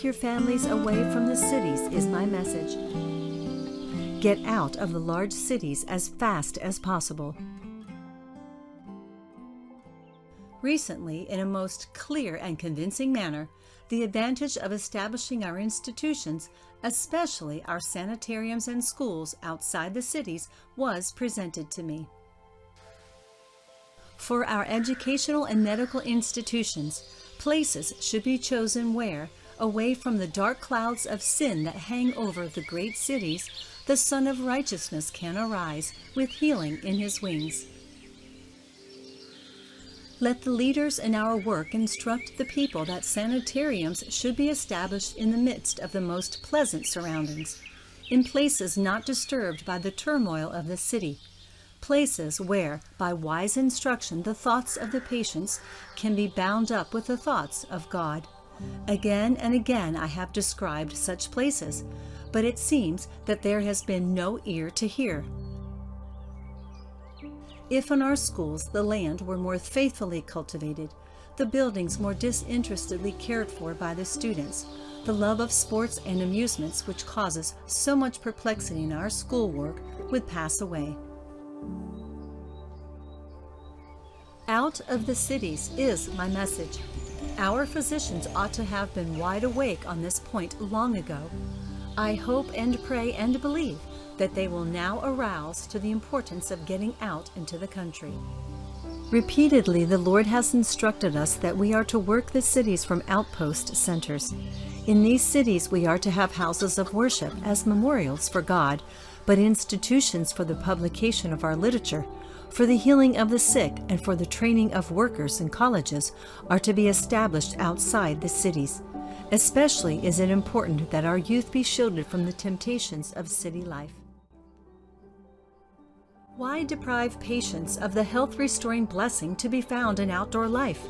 Take your families away from the cities is my message. Get out of the large cities as fast as possible. Recently, in a most clear and convincing manner, the advantage of establishing our institutions, especially our sanitariums and schools outside the cities, was presented to me. For our educational and medical institutions, places should be chosen where, away from the dark clouds of sin that hang over the great cities, the Son of Righteousness can arise with healing in his wings. Let the leaders in our work instruct the people that sanitariums should be established in the midst of the most pleasant surroundings, in places not disturbed by the turmoil of the city, places where, by wise instruction, the thoughts of the patients can be bound up with the thoughts of God. Again and again I have described such places, but it seems that there has been no ear to hear. If in our schools the land were more faithfully cultivated, the buildings more disinterestedly cared for by the students, the love of sports and amusements which causes so much perplexity in our schoolwork would pass away. Out of the cities is my message. Our physicians ought to have been wide awake on this point long ago. I hope and pray and believe that they will now arouse to the importance of getting out into the country. Repeatedly, the Lord has instructed us that we are to work the cities from outpost centers. In these cities, we are to have houses of worship as memorials for God, but institutions for the publication of our literature, for the healing of the sick, and for the training of workers in colleges are to be established outside the cities. Especially is it important that our youth be shielded from the temptations of city life. Why deprive patients of the health-restoring blessing to be found in outdoor life?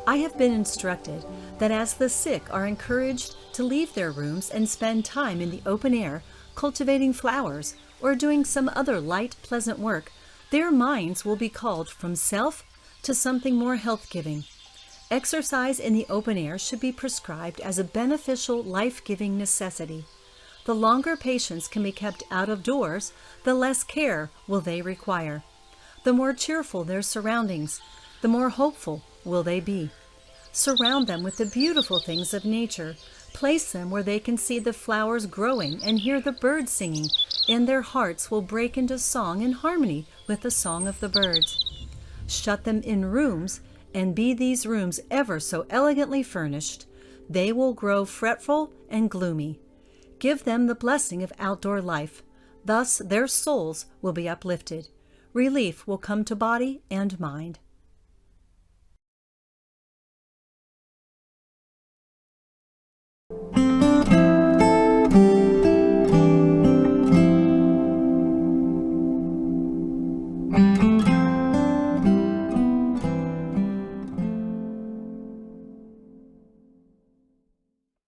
I have been instructed that as the sick are encouraged to leave their rooms and spend time in the open air, cultivating flowers, or doing some other light, pleasant work, their minds will be called from self to something more health-giving. Exercise in the open air should be prescribed as a beneficial, life-giving necessity. The longer patients can be kept out of doors, the less care will they require. The more cheerful their surroundings, the more hopeful will they be. Surround them with the beautiful things of nature. Place them where they can see the flowers growing and hear the birds singing, and their hearts will break into song in harmony with the song of the birds. Shut them in rooms, and be these rooms ever so elegantly furnished, they will grow fretful and gloomy. Give them the blessing of outdoor life. Thus their souls will be uplifted. Relief will come to body and mind.